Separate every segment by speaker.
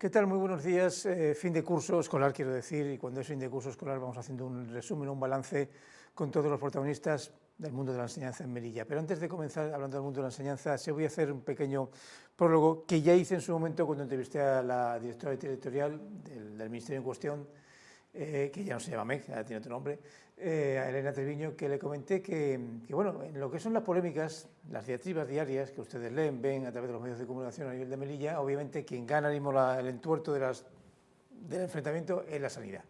Speaker 1: ¿Qué tal? Muy buenos días. Fin de curso escolar, quiero decir, y cuando es fin de curso escolar vamos haciendo un resumen, un balance con todos los protagonistas del mundo de la enseñanza en Melilla. Pero antes de comenzar hablando del mundo de la enseñanza, se voy a hacer un pequeño prólogo que ya hice en su momento cuando entrevisté a la directora territorial del ministerio en cuestión, que ya no se llama MEC, ya tiene otro nombre, a Elena Treviño, que le comenté que, bueno, en lo que son las polémicas, las diatribas diarias que ustedes leen, ven a través de los medios de comunicación a nivel de Melilla, obviamente quien gana mismo el entuerto del enfrentamiento es la sanidad.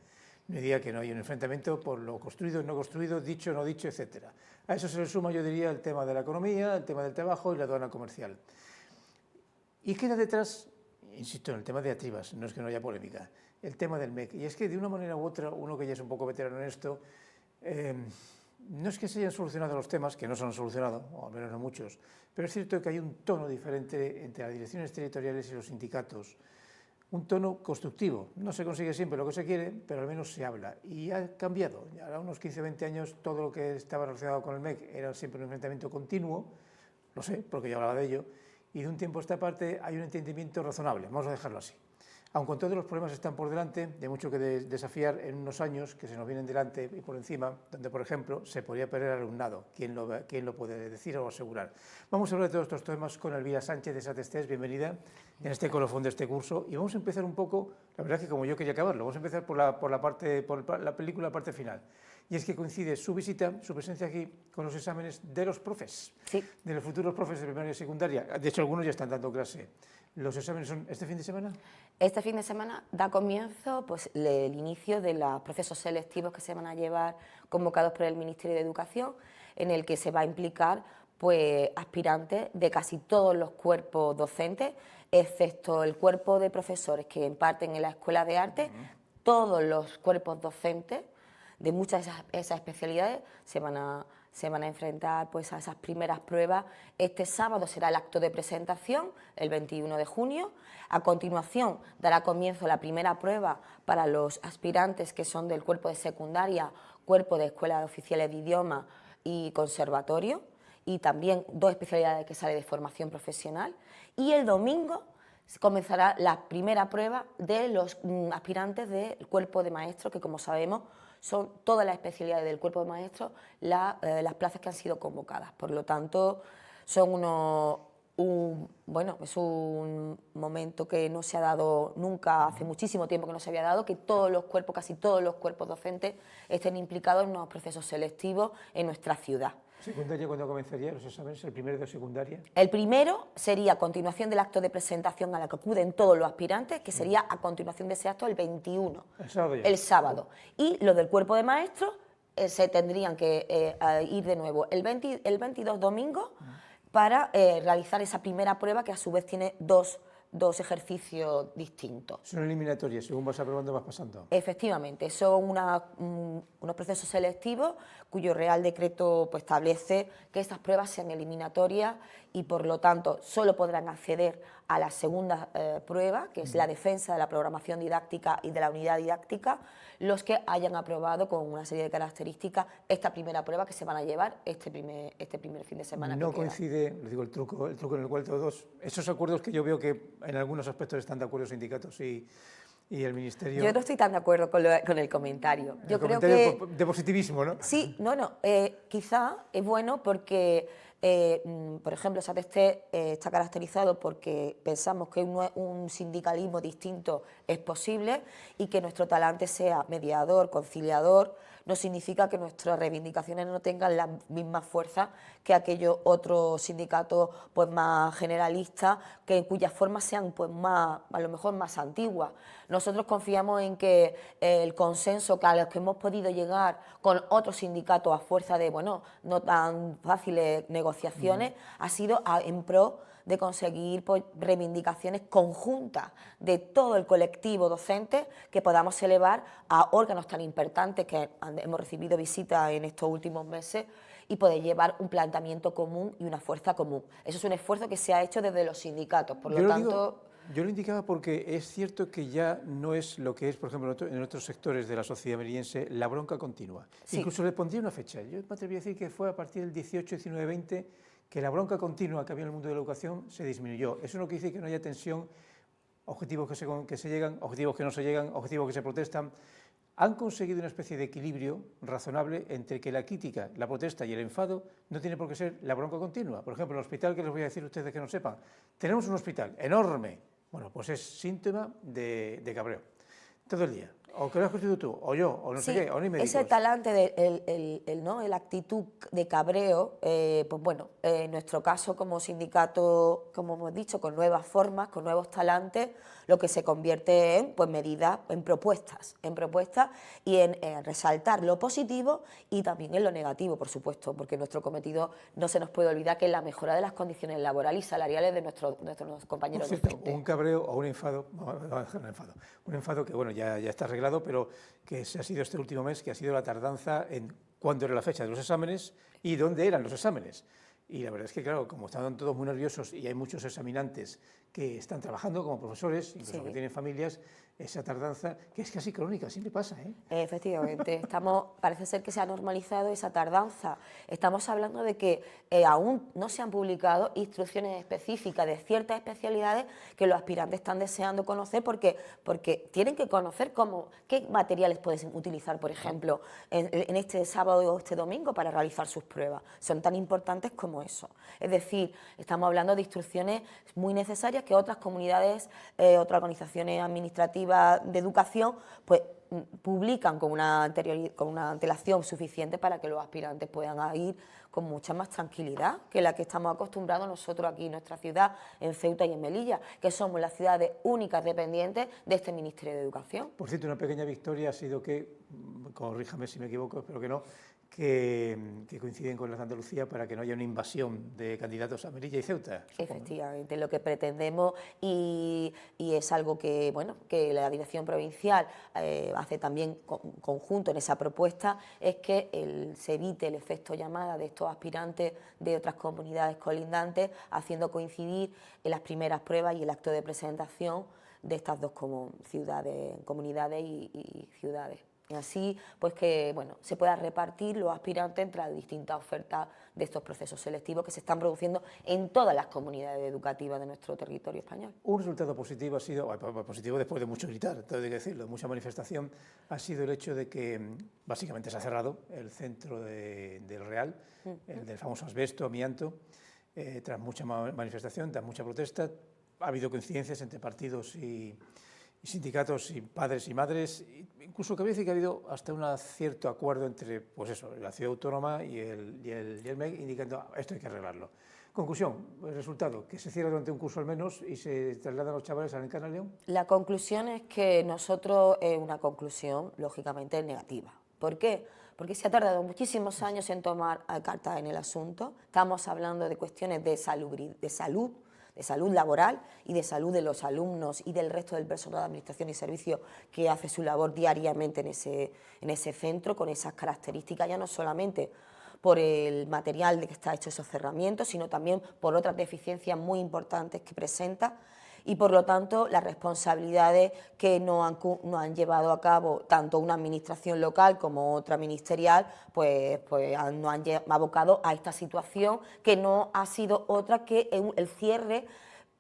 Speaker 1: No diría que no hay un enfrentamiento por lo construido, no construido, dicho, no dicho, etcétera. A eso se le suma, yo diría, el tema de la economía, el tema del trabajo y la aduana comercial. Y queda detrás, insisto, en el tema de diatribas, no es que no haya polémica, el tema del MEC. Y es que de una manera u otra, uno que ya es un poco veterano en esto, no es que se hayan solucionado los temas, que no se han solucionado, o al menos no muchos, pero es cierto que hay un tono diferente entre las direcciones territoriales y los sindicatos, un tono constructivo. No se consigue siempre lo que se quiere, pero al menos se habla. Y ha cambiado. Ahora unos 15 o 20 años todo lo que estaba relacionado con el MEC era siempre un enfrentamiento continuo, lo sé, porque yo hablaba de ello, y de un tiempo a esta parte hay un entendimiento razonable, vamos a dejarlo así. Aun con todos los problemas están por delante, de mucho que desafiar en unos años que se nos vienen delante y por encima, donde, por ejemplo, se podría perder alumnado. ¿Quién lo puede decir o asegurar? Vamos a hablar de todos estos temas con Elvira Sánchez de Satestés, bienvenida en este colofón de este curso. Y vamos a empezar un poco, la verdad es que como yo quería acabarlo, vamos a empezar por la película, la parte final. Y es que coincide su visita, su presencia aquí, con los exámenes de los profes,
Speaker 2: sí,
Speaker 1: de los futuros profes de primaria y secundaria. De hecho, algunos ya están dando clase. ¿Los exámenes son este fin de semana?
Speaker 2: Este fin de semana da comienzo el inicio de los procesos selectivos que se van a llevar convocados por el Ministerio de Educación, en el que se va a implicar aspirantes de casi todos los cuerpos docentes, excepto el cuerpo de profesores que imparten en la Escuela de Arte. Todos los cuerpos docentes de muchas de esas especialidades se van a enfrentar a esas primeras pruebas. Este sábado será el acto de presentación, el 21 de junio. A continuación dará comienzo la primera prueba para los aspirantes que son del cuerpo de secundaria, cuerpo de escuelas oficiales de idioma y conservatorio, y también dos especialidades que salen de formación profesional. Y el domingo comenzará la primera prueba de los aspirantes del cuerpo de maestros, que como sabemos son todas las especialidades del cuerpo de maestros las plazas que han sido convocadas. Por lo tanto, son es un momento que no se ha dado nunca, hace muchísimo tiempo que no se había dado, que todos los cuerpos, casi todos los cuerpos docentes estén implicados en unos procesos selectivos en nuestra ciudad.
Speaker 1: ¿Secundaria cuándo comenzaría los exámenes? ¿El primero de secundaria?
Speaker 2: El primero sería a continuación del acto de presentación a la que acuden todos los aspirantes, que sería a continuación de ese acto el 21.
Speaker 1: El sábado ya.
Speaker 2: El sábado. Y los del cuerpo de maestros se tendrían que ir de nuevo el 22 domingo para realizar esa primera prueba, que a su vez tiene dos ejercicios distintos.
Speaker 1: Son eliminatorias, según vas aprobando vas pasando.
Speaker 2: Efectivamente, son unos procesos selectivos cuyo Real Decreto establece que estas pruebas sean eliminatorias y por lo tanto solo podrán acceder a la segunda prueba, que es la defensa de la programación didáctica y de la unidad didáctica, los que hayan aprobado con una serie de características esta primera prueba que se van a llevar este primer fin de semana.
Speaker 1: No coincide, les digo, el truco en el cual todos, esos acuerdos que yo veo que en algunos aspectos están de acuerdo sindicatos y el Ministerio.
Speaker 2: Yo no estoy tan de acuerdo con el comentario. Yo creo
Speaker 1: que de positivismo, ¿no?
Speaker 2: Sí, quizá es bueno porque, por ejemplo, Satestés está caracterizado porque pensamos que un sindicalismo distinto es posible y que nuestro talante sea mediador, conciliador. No significa que nuestras reivindicaciones no tengan la misma fuerza que aquellos otros sindicatos más generalistas, cuyas formas sean a lo mejor más antiguas. Nosotros confiamos en que el consenso a los que hemos podido llegar con otros sindicatos a fuerza de no tan fáciles negociaciones ha sido en pro de conseguir reivindicaciones conjuntas de todo el colectivo docente que podamos elevar a órganos tan importantes que hemos recibido visitas en estos últimos meses y poder llevar un planteamiento común y una fuerza común. Eso es un esfuerzo que se ha hecho desde los sindicatos, por lo tanto.
Speaker 1: Yo lo indicaba porque es cierto que ya no es lo que es, por ejemplo, en otros sectores de la sociedad melillense, la bronca continua. Sí. Incluso le pondría una fecha. Yo me atrevería a decir que fue a partir del 18, 19, 20 que la bronca continua que había en el mundo de la educación se disminuyó. Eso no quiere decir que no haya tensión objetivos que se llegan, objetivos que no se llegan, objetivos que se protestan. Han conseguido una especie de equilibrio razonable entre que la crítica, la protesta y el enfado no tiene por qué ser la bronca continua. Por ejemplo, el hospital, que les voy a decir a ustedes que no sepan, tenemos un hospital enorme, bueno, pues es síntoma de cabreo, todo el día. O que lo has construido tú, o yo, o no sé qué, o ni médicos.
Speaker 2: Ese talante, la actitud de cabreo, pues bueno, en nuestro caso como sindicato, como hemos dicho, con nuevas formas, con nuevos talantes, lo que se convierte en pues, medidas, en propuestas y en resaltar lo positivo y también en lo negativo, por supuesto, porque nuestro cometido no se nos puede olvidar que es la mejora de las condiciones laborales y salariales de nuestros compañeros docentes.
Speaker 1: Un cabreo o un enfado, vamos a dejar un enfado que bueno, ya está arreglado, pero que se ha sido este último mes, que ha sido la tardanza en cuándo era la fecha de los exámenes y dónde eran los exámenes. Y la verdad es que, claro, como estaban todos muy nerviosos y hay muchos examinantes que están trabajando como profesores, incluso que tienen familias, esa tardanza, que es casi crónica, siempre pasa, ¿eh?
Speaker 2: Efectivamente, parece ser que se ha normalizado esa tardanza. Estamos hablando de que aún no se han publicado instrucciones específicas de ciertas especialidades que los aspirantes están deseando conocer porque tienen que conocer qué materiales pueden utilizar, por ejemplo, en este sábado o este domingo para realizar sus pruebas. Son tan importantes como eso. Es decir, estamos hablando de instrucciones muy necesarias que otras comunidades, otras organizaciones administrativas de educación, pues publican con una antelación suficiente para que los aspirantes puedan ir con mucha más tranquilidad que la que estamos acostumbrados nosotros aquí en nuestra ciudad, en Ceuta y en Melilla, que somos las ciudades únicas dependientes de este Ministerio de Educación.
Speaker 1: Por cierto, una pequeña victoria ha sido que, corríjame si me equivoco, espero que no, que coinciden con las de Andalucía para que no haya una invasión de candidatos a Melilla y Ceuta. Supongo.
Speaker 2: Efectivamente, lo que pretendemos y es algo que, bueno, que la Dirección Provincial hace también conjunto en esa propuesta, es que se evite el efecto llamada de estos aspirantes de otras comunidades colindantes, haciendo coincidir en las primeras pruebas y el acto de presentación de estas dos comunidades y ciudades. Y así, pues que bueno, se pueda repartir los aspirantes entre las distintas ofertas de estos procesos selectivos que se están produciendo en todas las comunidades educativas de nuestro territorio español.
Speaker 1: Un resultado positivo ha sido, positivo después de mucho gritar, todo hay que decirlo, mucha manifestación, ha sido el hecho de que básicamente se ha cerrado el centro del Real, el del famoso asbesto, amianto, tras mucha manifestación, tras mucha protesta. Ha habido coincidencias entre partidos y sindicatos y padres y madres, incluso cabe decir que ha habido hasta un cierto acuerdo entre pues eso, la ciudad autónoma y el MEC, indicando esto hay que arreglarlo. Conclusión, el resultado, que se cierra durante un curso al menos y se trasladan los chavales al Encarna León.
Speaker 2: La conclusión es que nosotros es una conclusión lógicamente negativa. ¿Por qué? Porque se ha tardado muchísimos años en tomar cartas en el asunto. Estamos hablando de cuestiones de salud laboral y de salud de los alumnos y del resto del personal de administración y servicios que hace su labor diariamente en ese centro, con esas características, ya no solamente por el material de que está hecho esos cerramientos, sino también por otras deficiencias muy importantes que presenta, y por lo tanto las responsabilidades que no han llevado a cabo tanto una administración local como otra ministerial, pues nos han abocado a esta situación que no ha sido otra que el cierre,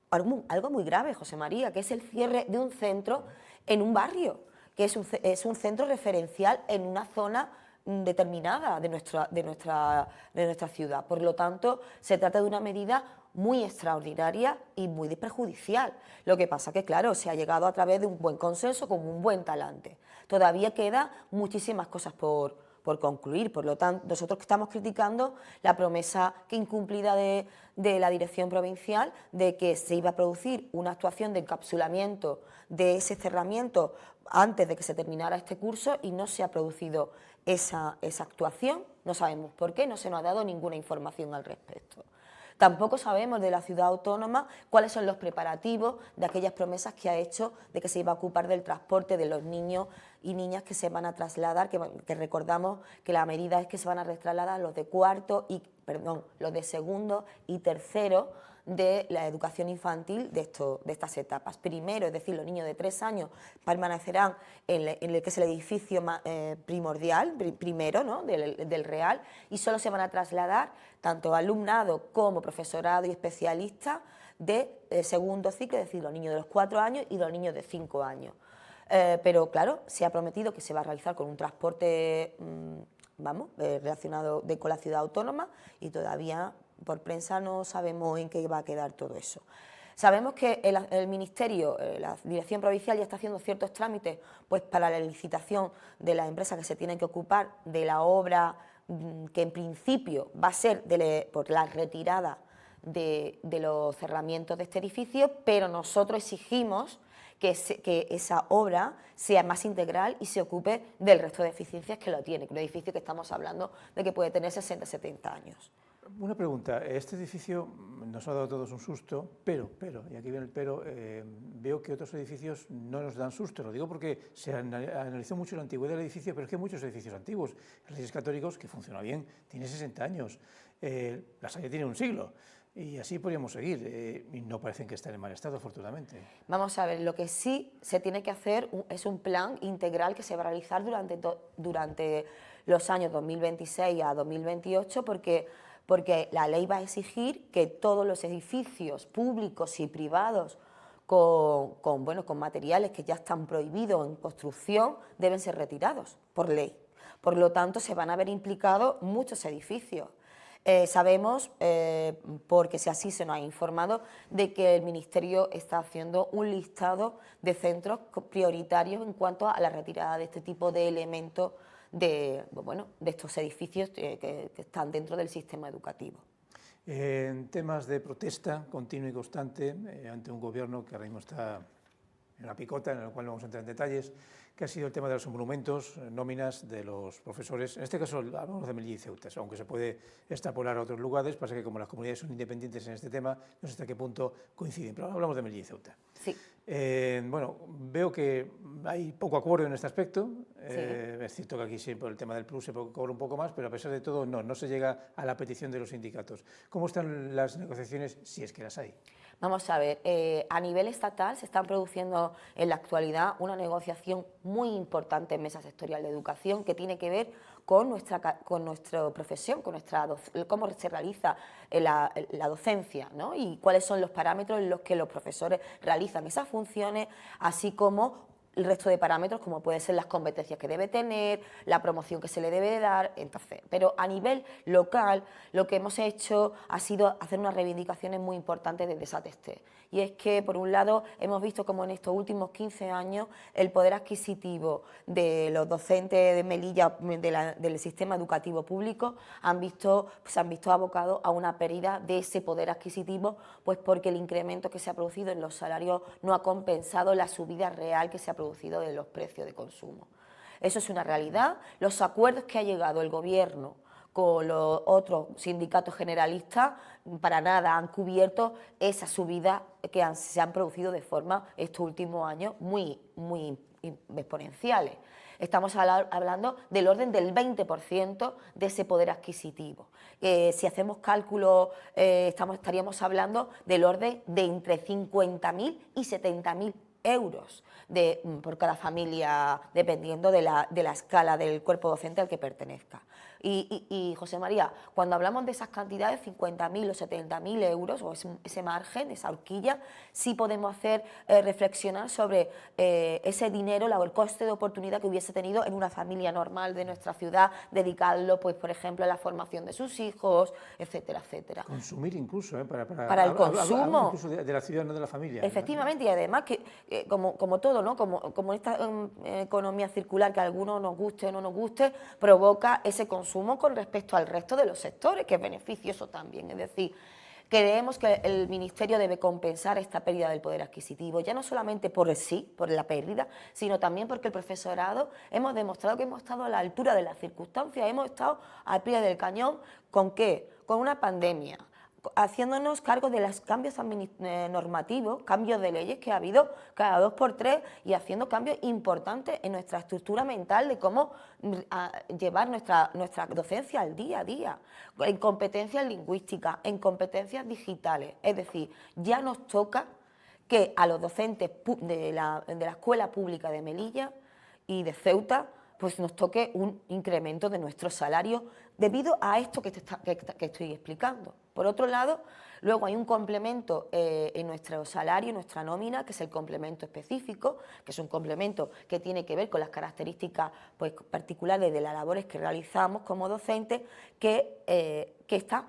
Speaker 2: algo muy grave, José María, que es el cierre de un centro en un barrio, que es un centro referencial en una zona determinada de nuestra ciudad. Por lo tanto, se trata de una medida muy extraordinaria y muy perjudicial. Lo que pasa que, claro, se ha llegado a través de un buen consenso con un buen talante. Todavía quedan muchísimas cosas por concluir, por lo tanto, nosotros que estamos criticando la promesa que incumplida de la Dirección Provincial de que se iba a producir una actuación de encapsulamiento de ese cerramiento antes de que se terminara este curso y no se ha producido esa actuación, no sabemos por qué, no se nos ha dado ninguna información al respecto. Tampoco sabemos de la ciudad autónoma cuáles son los preparativos de aquellas promesas que ha hecho de que se iba a ocupar del transporte de los niños y niñas que se van a trasladar, que recordamos que la medida es que se van a trasladar los de segundo y tercero de la educación infantil de estas etapas. Primero, es decir, los niños de 3 años permanecerán en el que es el edificio primordial, primero, ¿no?, del Real, y solo se van a trasladar tanto alumnado como profesorado y especialistas de segundo ciclo, es decir, los niños de los 4 años y los niños de 5 años. Pero claro, se ha prometido que se va a realizar con un transporte relacionado con la ciudad autónoma y todavía por prensa no sabemos en qué va a quedar todo eso. Sabemos que el Ministerio, la Dirección Provincial ya está haciendo ciertos trámites pues, para la licitación de las empresas que se tienen que ocupar de la obra que en principio va a ser por la retirada de los cerramientos de este edificio, pero nosotros exigimos que esa obra sea más integral y se ocupe del resto de eficiencias que lo tiene, un edificio que estamos hablando de que puede tener 60-70 años.
Speaker 1: Una pregunta, este edificio nos ha dado a todos un susto, pero, y aquí viene el pero, veo que otros edificios no nos dan susto, lo digo porque se analizó mucho la antigüedad del edificio, pero es que hay muchos edificios antiguos, el Reyes Católicos, que funciona bien, tiene 60 años, la Salle tiene un siglo, y así podríamos seguir, y no parecen que estén en mal estado, afortunadamente.
Speaker 2: Vamos a ver, lo que sí se tiene que hacer es un plan integral que se va a realizar durante los años 2026 a 2028, porque la ley va a exigir que todos los edificios públicos y privados con materiales que ya están prohibidos en construcción deben ser retirados por ley. Por lo tanto, se van a ver implicados muchos edificios. Sabemos, porque así se nos ha informado, de que el Ministerio está haciendo un listado de centros prioritarios en cuanto a la retirada de este tipo de elementos de estos edificios que están dentro del sistema educativo.
Speaker 1: En temas de protesta continua y constante ante un gobierno que ahora mismo está en una picota, en el cual no vamos a entrar en detalles, que ha sido el tema de los monumentos, nóminas de los profesores. En este caso hablamos de Melilla y Ceuta, aunque se puede extrapolar a otros lugares, pasa que como las comunidades son independientes en este tema, no sé hasta qué punto coinciden, pero hablamos de Melilla y Ceuta.
Speaker 2: Sí.
Speaker 1: Veo que hay poco acuerdo en este aspecto,
Speaker 2: Sí.
Speaker 1: es cierto que aquí sí por el tema del plus se cobra un poco más, pero a pesar de todo no se llega a la petición de los sindicatos. ¿Cómo están las negociaciones, si es que las hay?
Speaker 2: Vamos a ver, a nivel estatal se están produciendo en la actualidad una negociación muy importante en Mesa Sectorial de Educación que tiene que ver con nuestra profesión, cómo se realiza la docencia, ¿no? Y cuáles son los parámetros en los que los profesores realizan esas funciones, así como el resto de parámetros, como pueden ser las competencias que debe tener, la promoción que se le debe dar, entonces. Pero a nivel local, lo que hemos hecho ha sido hacer unas reivindicaciones muy importantes desde SATESTE. Y es que, por un lado, hemos visto como en estos últimos 15 años el poder adquisitivo de los docentes de Melilla, del sistema educativo público, se han visto abocados a una pérdida de ese poder adquisitivo, pues porque el incremento que se ha producido en los salarios no ha compensado la subida real que se ha producido de los precios de consumo. Eso es una realidad. Los acuerdos que ha llegado el Gobierno con los otros sindicatos generalistas para nada han cubierto esa subida que se han producido de forma estos últimos años muy exponenciales. Estamos hablando del orden del 20% de ese poder adquisitivo. Si hacemos cálculos, estaríamos hablando del orden de entre 50.000 y 70.000 euros por cada familia, dependiendo de la escala del cuerpo docente al que pertenezca. Y José María, cuando hablamos de esas cantidades, 50.000 o 70.000 euros, o ese margen, esa horquilla, sí podemos hacer reflexionar sobre ese dinero, el coste de oportunidad que hubiese tenido en una familia normal de nuestra ciudad, dedicarlo, pues, por ejemplo, a la formación de sus hijos, etcétera, etcétera.
Speaker 1: Consumir incluso,
Speaker 2: para el consumo.
Speaker 1: Incluso de la ciudad, no de la familia.
Speaker 2: Efectivamente, y además que como todo, ¿no? Como esta economía circular, que a algunos nos guste o no nos guste, provoca ese consumo con respecto al resto de los sectores, que es beneficioso también. Es decir, creemos que el Ministerio debe compensar esta pérdida del poder adquisitivo, ya no solamente por la pérdida, sino también porque el profesorado hemos demostrado que hemos estado a la altura de las circunstancias, hemos estado al pie del cañón. ¿Con qué? Con una pandemia, haciéndonos cargo de los cambios normativos, cambios de leyes que ha habido cada 2 por 3 y haciendo cambios importantes en nuestra estructura mental de cómo llevar nuestra docencia al día a día, en competencias lingüísticas, en competencias digitales. Es decir, ya nos toca que a los docentes de la Escuela Pública de Melilla y de Ceuta pues nos toque un incremento de nuestro salario debido a esto que estoy explicando. Por otro lado, luego hay un complemento en nuestro salario, en nuestra nómina, que es el complemento específico, que es un complemento que tiene que ver con las características pues, particulares de las labores que realizamos como docentes, que está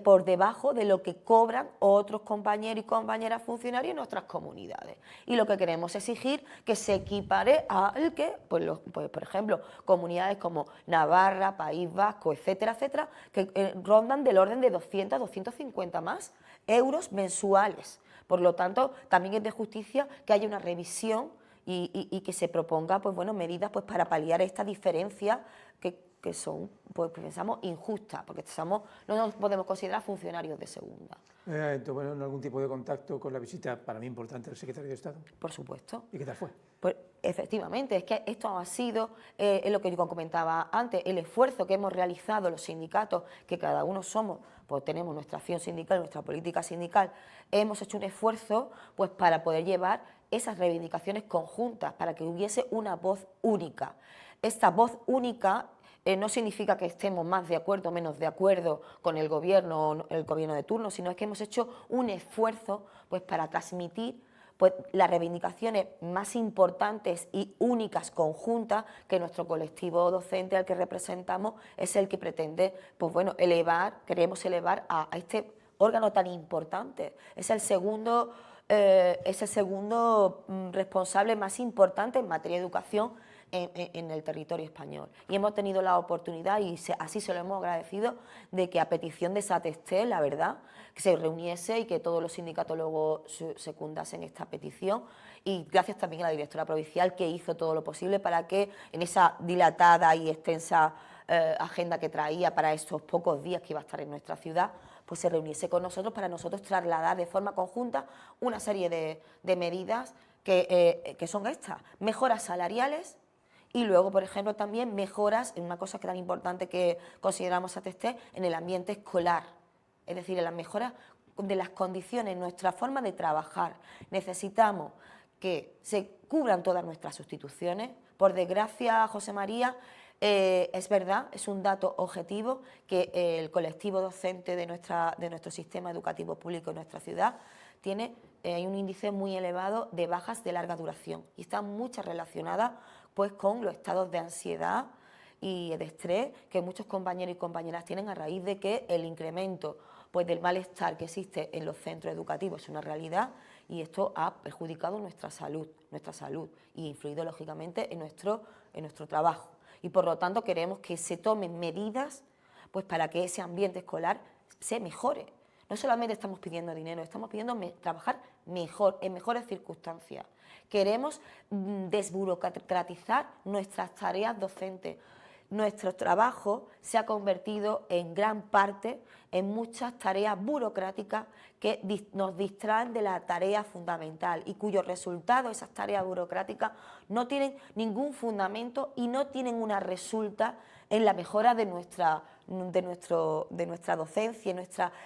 Speaker 2: por debajo de lo que cobran otros compañeros y compañeras funcionarios en nuestras comunidades. Y lo que queremos es exigir que se equipare al que, pues por ejemplo, comunidades como Navarra, País Vasco, etcétera, etcétera, que rondan del orden de 200, 250 más euros mensuales. Por lo tanto, también es de justicia que haya una revisión y que se proponga pues, bueno, medidas pues, para paliar esta diferencia que son, pues pensamos, injustas, porque no nos podemos considerar funcionarios de segunda.
Speaker 1: ¿Tuvieron algún tipo de contacto con la visita, para mí importante, del secretario de Estado?
Speaker 2: Por supuesto.
Speaker 1: ¿Y qué tal fue?
Speaker 2: Pues efectivamente, es que esto ha sido, lo que yo comentaba antes, el esfuerzo que hemos realizado los sindicatos, que cada uno somos, pues tenemos nuestra acción sindical, nuestra política sindical, hemos hecho un esfuerzo pues para poder llevar esas reivindicaciones conjuntas, para que hubiese una voz única. Esta voz única no significa que estemos más de acuerdo o menos de acuerdo con el gobierno de turno, sino es que hemos hecho un esfuerzo pues, para transmitir pues, las reivindicaciones más importantes y únicas conjuntas que nuestro colectivo docente al que representamos es el que pretende pues, bueno, queremos elevar a este órgano tan importante. Es el segundo responsable más importante en materia de educación en el territorio español. Y hemos tenido la oportunidad, y así se lo hemos agradecido, de que a petición de SATESTE, la verdad, que se reuniese y que todos los sindicatos luego secundasen esta petición. Y gracias también a la directora provincial, que hizo todo lo posible para que en esa dilatada y extensa agenda que traía para estos pocos días que iba a estar en nuestra ciudad, pues se reuniese con nosotros para nosotros trasladar de forma conjunta una serie de medidas que son estas: mejoras salariales. Y luego, por ejemplo, también mejoras en una cosa que tan importante que consideramos SATESTE, en el ambiente escolar. Es decir, en las mejoras de las condiciones, nuestra forma de trabajar. Necesitamos que se cubran todas nuestras sustituciones. Por desgracia, José María, es verdad, es un dato objetivo que el colectivo docente de nuestro sistema educativo público en nuestra ciudad hay un índice muy elevado de bajas de larga duración y están muchas relacionadas pues, con los estados de ansiedad y de estrés que muchos compañeros y compañeras tienen a raíz de que el incremento pues, del malestar que existe en los centros educativos es una realidad, y esto ha perjudicado nuestra salud y influido lógicamente en nuestro trabajo. Y por lo tanto queremos que se tomen medidas pues, para que ese ambiente escolar se mejore. No solamente estamos pidiendo dinero, estamos pidiendo trabajar mejor, en mejores circunstancias. Queremos desburocratizar nuestras tareas docentes. Nuestro trabajo se ha convertido en gran parte en muchas tareas burocráticas que nos distraen de la tarea fundamental y cuyos resultados, esas tareas burocráticas, no tienen ningún fundamento y no tienen una resulta en la mejora de nuestra docencia,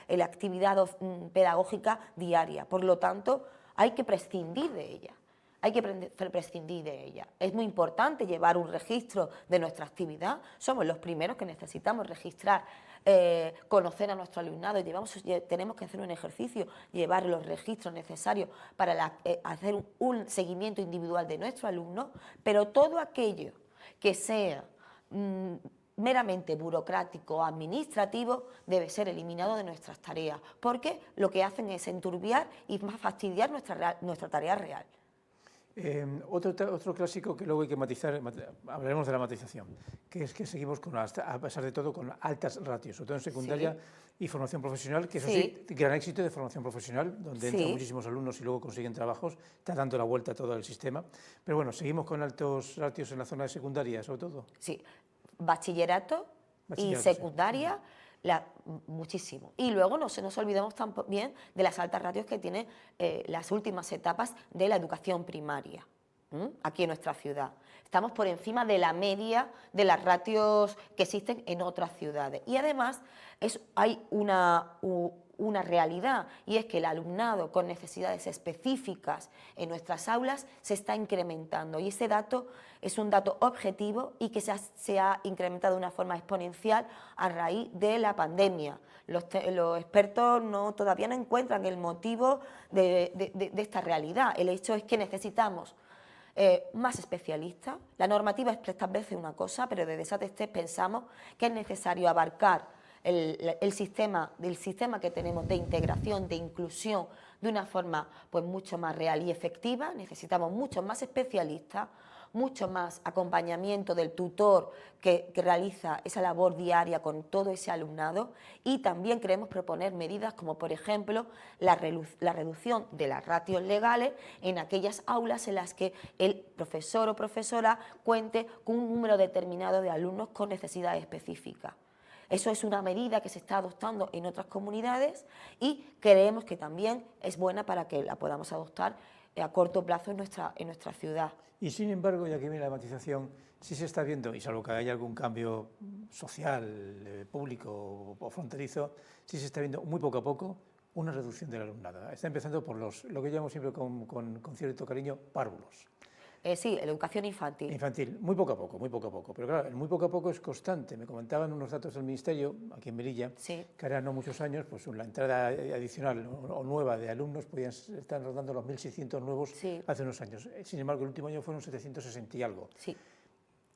Speaker 2: en la actividad pedagógica diaria. Por lo tanto, hay que prescindir de ella. Es muy importante llevar un registro de nuestra actividad. Somos los primeros que necesitamos registrar, conocer a nuestro alumnado, y tenemos que hacer un ejercicio, llevar los registros necesarios para hacer un seguimiento individual de nuestros alumnos, pero todo aquello que sea meramente burocrático o administrativo debe ser eliminado de nuestras tareas, porque lo que hacen es enturbiar y fastidiar nuestra tarea real.
Speaker 1: Otro clásico que luego hay que matizar, hablaremos de la matización, que es que seguimos, a pesar de todo, con altas ratios, sobre todo en secundaria y formación profesional, que eso sí, gran éxito de formación profesional, donde entran muchísimos alumnos y luego consiguen trabajos, está dando la vuelta a todo el sistema. Pero bueno, seguimos con altos ratios en la zona de secundaria, sobre todo.
Speaker 2: Sí, bachillerato y secundaria. Muchísimo. Y luego no nos olvidemos también de las altas ratios que tienen las últimas etapas de la educación primaria, aquí en nuestra ciudad. Estamos por encima de la media de las ratios que existen en otras ciudades. Y además hay un una realidad, y es que el alumnado con necesidades específicas en nuestras aulas se está incrementando, y ese dato es un dato objetivo y que se ha incrementado de una forma exponencial a raíz de la pandemia. Los expertos todavía no encuentran el motivo de esta realidad. El hecho es que necesitamos más especialistas. La normativa establece una cosa, pero desde SATESTES pensamos que es necesario abarcar el sistema que tenemos de integración, de inclusión, de una forma pues mucho más real y efectiva. Necesitamos muchos más especialistas, mucho más acompañamiento del tutor que realiza esa labor diaria con todo ese alumnado, y también queremos proponer medidas como, por ejemplo, la reducción de las ratios legales en aquellas aulas en las que el profesor o profesora cuente con un número determinado de alumnos con necesidades específicas. Eso es una medida que se está adoptando en otras comunidades y creemos que también es buena para que la podamos adoptar a corto plazo en nuestra ciudad.
Speaker 1: Y sin embargo, y aquí viene la matización, sí se está viendo, y salvo que haya algún cambio social, público o fronterizo, sí se está viendo muy poco a poco una reducción del alumnado. Está empezando por lo que llamamos siempre con cierto cariño, párvulos.
Speaker 2: Sí, educación infantil.
Speaker 1: Infantil, muy poco a poco, pero claro, el muy poco a poco es constante. Me comentaban unos datos del Ministerio, aquí en Melilla,
Speaker 2: sí,
Speaker 1: que ahora no muchos años, pues la entrada adicional o nueva de alumnos podían estar rondando los 1.600 nuevos
Speaker 2: sí,
Speaker 1: hace unos años. Sin embargo, el último año fueron 760 y algo.
Speaker 2: Sí,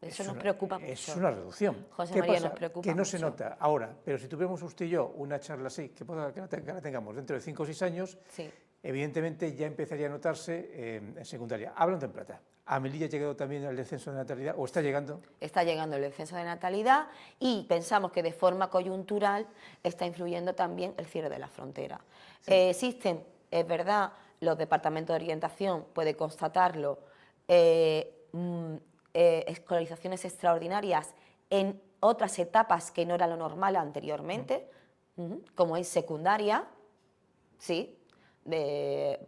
Speaker 2: eso nos preocupa mucho.
Speaker 1: Es una reducción.
Speaker 2: José
Speaker 1: ¿Qué
Speaker 2: María,
Speaker 1: pasa?
Speaker 2: nos preocupa
Speaker 1: que no
Speaker 2: mucho.
Speaker 1: se nota ahora, pero si tuviéramos usted y yo una charla así, que la tengamos dentro de 5 o 6 años,
Speaker 2: sí,
Speaker 1: evidentemente ya empezaría a notarse en secundaria. Hablando en plata, ¿a Melilla ha llegado también el descenso de natalidad o está llegando?
Speaker 2: Está llegando el descenso de natalidad y pensamos que de forma coyuntural está influyendo también el cierre de la frontera. Sí. Existen, es verdad, los departamentos de orientación, puede constatarlo, escolarizaciones extraordinarias en otras etapas que no era lo normal anteriormente, como es secundaria, sí, de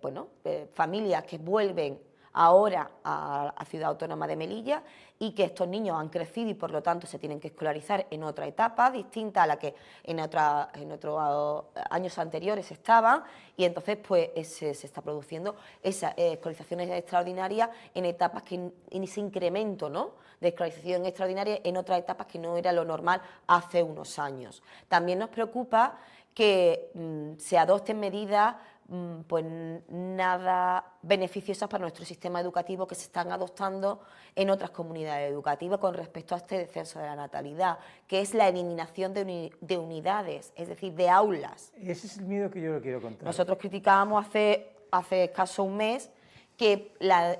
Speaker 2: familias que vuelven ahora a Ciudad Autónoma de Melilla y que estos niños han crecido y por lo tanto se tienen que escolarizar en otra etapa distinta a la que en otros años anteriores estaban, y entonces pues se está produciendo esas escolarizaciones extraordinarias en etapas en ese incremento, ¿no?, de escolarización extraordinaria en otras etapas que no era lo normal hace unos años. También nos preocupa que se adopten medidas pues nada beneficiosas para nuestro sistema educativo que se están adoptando en otras comunidades educativas con respecto a este descenso de la natalidad, que es la eliminación de unidades, es decir, de aulas.
Speaker 1: Ese es el miedo que yo le quiero contar.
Speaker 2: Nosotros criticábamos hace escaso un mes que la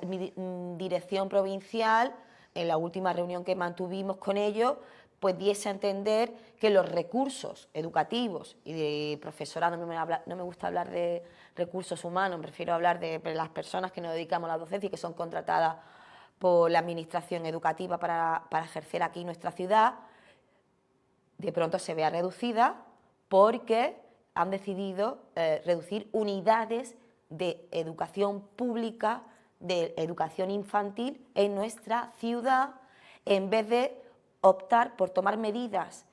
Speaker 2: dirección provincial, en la última reunión que mantuvimos con ellos, pues diese a entender que los recursos educativos y de profesorado, no me gusta hablar de recursos humanos, prefiero hablar de las personas que nos dedicamos a la docencia y que son contratadas por la administración educativa para ejercer aquí en nuestra ciudad, de pronto se vea reducida porque han decidido reducir unidades de educación pública, de educación infantil en nuestra ciudad, en vez de optar por tomar medidas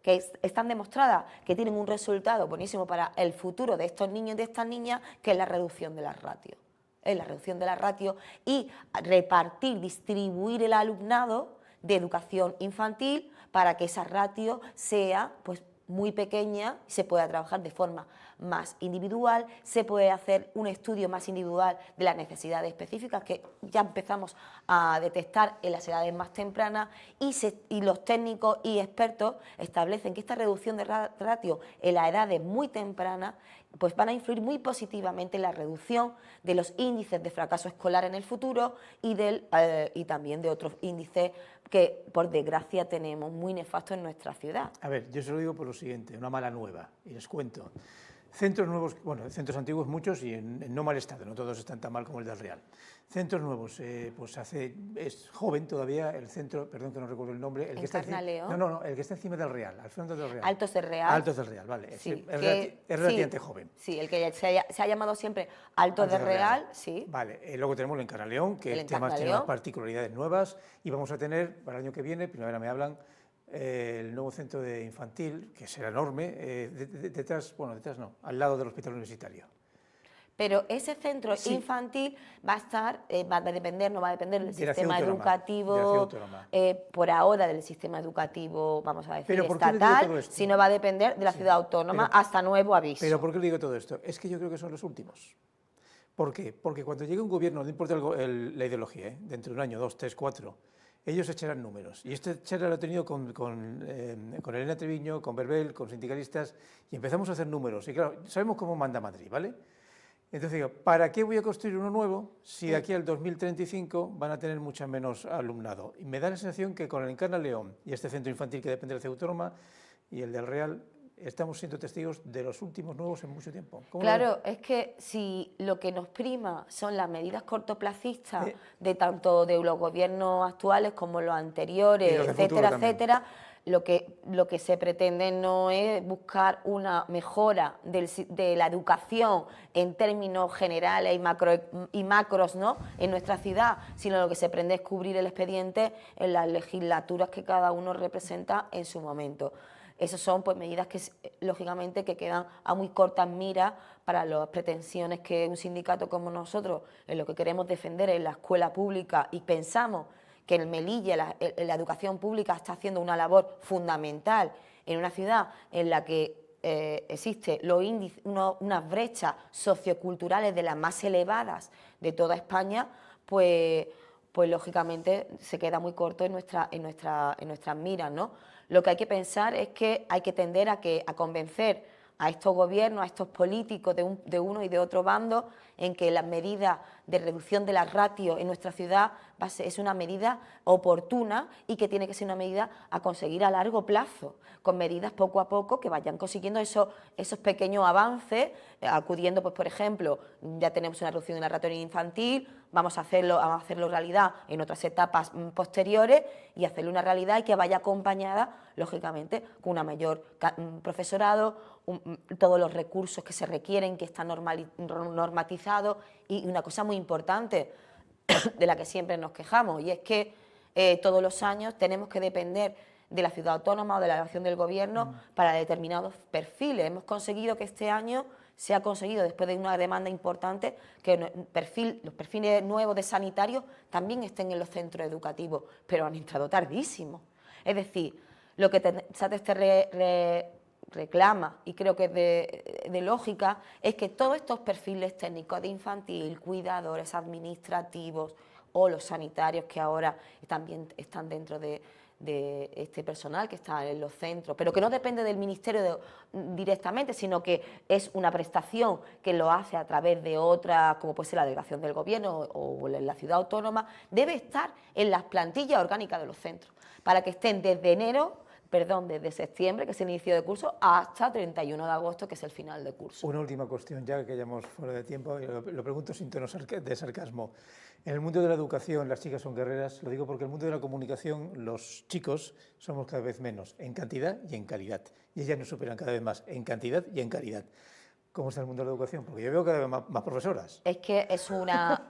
Speaker 2: que están demostradas que tienen un resultado buenísimo para el futuro de estos niños y de estas niñas, que es la reducción de las ratios. Es la reducción de las ratios y repartir, distribuir el alumnado de educación infantil para que esa ratio sea pues muy pequeña y se pueda trabajar de forma más individual, se puede hacer un estudio más individual de las necesidades específicas que ya empezamos a detectar en las edades más tempranas, y los técnicos y expertos establecen que esta reducción de ratio en las edades muy tempranas pues van a influir muy positivamente en la reducción de los índices de fracaso escolar en el futuro y también de otros índices que, por desgracia, tenemos muy nefastos en nuestra ciudad.
Speaker 1: A ver, yo se lo digo por lo siguiente, una mala nueva, y les cuento. Centros nuevos, bueno, centros antiguos muchos y en no mal estado, no todos están tan mal como el del Real. Centros nuevos, pues es joven todavía el centro, perdón que no recuerdo el nombre. El que está el que está encima del Real, al frente del Real.
Speaker 2: Altos del Real.
Speaker 1: Altos del Real, vale,
Speaker 2: sí,
Speaker 1: es relativamente joven.
Speaker 2: Sí, el que se ha llamado siempre Altos del Real, sí.
Speaker 1: Vale, luego tenemos el Encarnación, que tiene unas particularidades nuevas, y vamos a tener, para el año que viene, primavera me hablan, el nuevo centro de infantil, que será enorme, detrás no, al lado del hospital universitario.
Speaker 2: Pero ese centro
Speaker 1: Sí.
Speaker 2: infantil va a estar, va a depender, no va a depender del
Speaker 1: De la ciudad
Speaker 2: sistema
Speaker 1: autónoma,
Speaker 2: educativo,
Speaker 1: de la ciudad autónoma.
Speaker 2: Por ahora del sistema educativo, vamos a decir,
Speaker 1: Pero ¿por qué le digo
Speaker 2: estatal,
Speaker 1: todo esto?
Speaker 2: sino va a depender de la ciudad autónoma hasta nuevo aviso.
Speaker 1: Pero ¿por qué le digo todo esto? Es que yo creo que son los últimos. ¿Por qué? Porque cuando llegue un gobierno, no importa la ideología, dentro de un año, 2, 3, 4, ellos echarán números. Y este charla lo he tenido con Elena Treviño, con Verbel, con sindicalistas, y empezamos a hacer números. Y claro, sabemos cómo manda Madrid, ¿vale? Entonces digo, ¿para qué voy a construir uno nuevo si de aquí al 2035 van a tener mucha menos alumnado? Y me da la sensación que con el Encarna León y este centro infantil que depende de la ciudad autónoma y el del Real, estamos siendo testigos de los últimos nuevos en mucho tiempo.
Speaker 2: Claro, es que si lo que nos prima son las medidas cortoplacistas de tanto de los gobiernos actuales como los anteriores, etcétera, etcétera, lo que se pretende no es buscar una mejora de la educación en términos generales y macros, ¿no?, en nuestra ciudad, sino lo que se pretende es cubrir el expediente en las legislaturas que cada uno representa en su momento. Esas son pues medidas que lógicamente que quedan a muy cortas miras para las pretensiones que un sindicato como nosotros, en lo que queremos defender en la escuela pública, y pensamos que en Melilla la educación pública está haciendo una labor fundamental en una ciudad en la que existe unas brechas socioculturales de las más elevadas de toda España, pues lógicamente se queda muy corto en nuestras miras, ¿no? Lo que hay que pensar es que hay que tender a convencer a estos gobiernos, a estos políticos de uno y de otro bando, en que las medidas de reducción de las ratios en nuestra ciudad es una medida oportuna y que tiene que ser una medida a conseguir a largo plazo, con medidas poco a poco que vayan consiguiendo esos pequeños avances, acudiendo, pues por ejemplo, ya tenemos una reducción de la ratio infantil, vamos a hacerlo realidad en otras etapas posteriores y hacerlo una realidad y que vaya acompañada, lógicamente, con una mayor profesorado, todos los recursos que se requieren, que están normatizados, y una cosa muy importante de la que siempre nos quejamos, y es que todos los años tenemos que depender de la ciudad autónoma o de la acción del gobierno para determinados perfiles. Hemos conseguido que este año se ha conseguido, después de una demanda importante, que los perfiles nuevos de sanitarios también estén en los centros educativos, pero han entrado tardísimo. Es decir, lo que SATES reclama, y creo que es de lógica, es que todos estos perfiles técnicos de infantil, cuidadores, administrativos o los sanitarios que ahora también están dentro de este personal que está en los centros, pero que no depende del Ministerio directamente, sino que es una prestación que lo hace a través de otra, como puede ser la delegación del gobierno o la ciudad autónoma, debe estar en las plantillas orgánicas de los centros, para que estén desde septiembre, que es el inicio de curso, hasta 31 de agosto, que es el final de curso.
Speaker 1: Una última cuestión, ya que hayamos fuera de tiempo, y lo pregunto sin tono de sarcasmo. En el mundo de la educación las chicas son guerreras, lo digo porque en el mundo de la comunicación los chicos somos cada vez menos, en cantidad y en calidad. Y ellas nos superan cada vez más, en cantidad y en calidad. ¿Cómo está el mundo de la educación? Porque yo veo cada vez más profesoras.
Speaker 2: Es que es una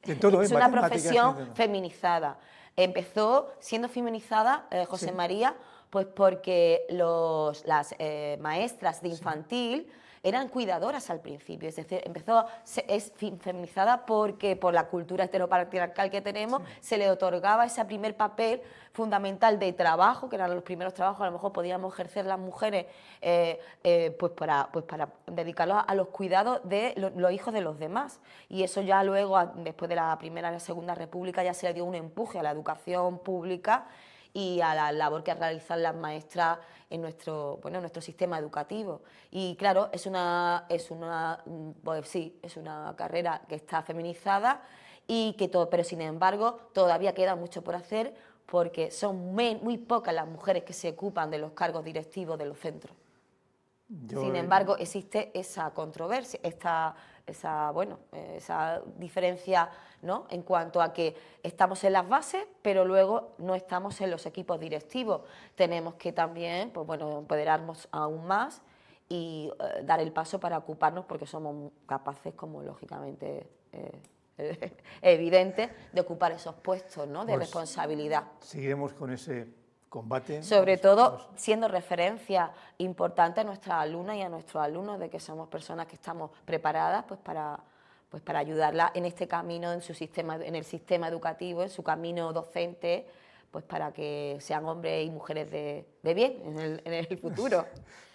Speaker 1: matemáticas,
Speaker 2: profesión feminizada. Empezó siendo feminizada, José
Speaker 1: Sí.
Speaker 2: María, pues porque las maestras de infantil eran cuidadoras al principio, es decir, es feminizada porque por la cultura heteropatriarcal que tenemos se le otorgaba ese primer papel fundamental de trabajo, que eran los primeros trabajos, a lo mejor podíamos ejercer las mujeres pues para dedicarlos a los cuidados de los hijos de los demás. Y eso ya luego, después de la Primera y la Segunda República, ya se le dio un empuje a la educación pública y a la labor que realizan las maestras en nuestro sistema educativo. Y claro, es una carrera que está feminizada y pero sin embargo todavía queda mucho por hacer, porque son muy pocas las mujeres que se ocupan de los cargos directivos de los centros. Sin embargo, existe esa controversia, esa diferencia, ¿no?, en cuanto a que estamos en las bases, pero luego no estamos en los equipos directivos. Tenemos que también, empoderarnos aún más y dar el paso para ocuparnos, porque somos capaces, como lógicamente evidente de ocupar esos puestos, ¿no?, de
Speaker 1: Pues
Speaker 2: responsabilidad.
Speaker 1: seguiremos con ese combate.
Speaker 2: Sobre todo siendo referencia importante a nuestras alumnas y a nuestros alumnos, de que somos personas que estamos preparadas pues para ayudarlas en este camino, en el sistema educativo, en su camino docente, pues para que sean hombres y mujeres de bien en el futuro.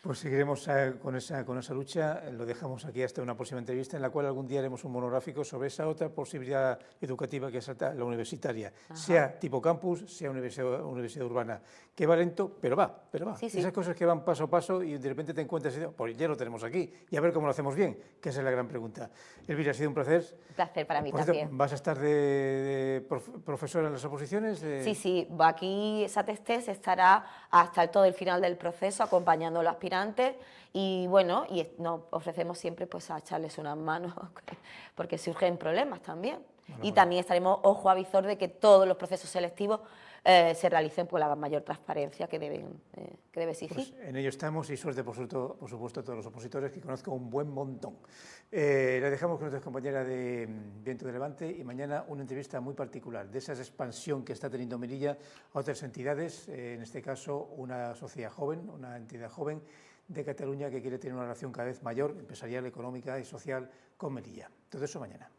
Speaker 1: Pues seguiremos con esa lucha. Lo dejamos aquí hasta una próxima entrevista, en la cual algún día haremos un monográfico sobre esa otra posibilidad educativa que es la universitaria. Ajá. Sea tipo campus, sea universidad urbana, que va lento, pero va.
Speaker 2: Sí, sí.
Speaker 1: Esas cosas que van paso a paso y de repente te encuentras y dices, pues ya lo tenemos aquí, y a ver cómo lo hacemos bien, que esa es la gran pregunta. Elvira, ha sido un placer.
Speaker 2: Un placer para mí también.
Speaker 1: ¿Vas a estar de profesora en las oposiciones?
Speaker 2: Sí, aquí SAT-ESTES estará hasta todo el final del proceso acompañando a los aspirantes y bueno, nos ofrecemos siempre pues a echarles unas manos porque surgen problemas también. Bueno. También estaremos ojo a visor de que todos los procesos selectivos se realicen con la mayor transparencia que debe exigir.
Speaker 1: Pues en ello estamos y suerte, por supuesto, a todos los opositores, que conozco un buen montón. Le dejamos con nuestra compañera de Viento de Levante y mañana una entrevista muy particular de esa expansión que está teniendo Melilla a otras entidades, en este caso una sociedad joven, una entidad joven de Cataluña que quiere tener una relación cada vez mayor, empresarial, económica y social con Melilla. Todo eso mañana.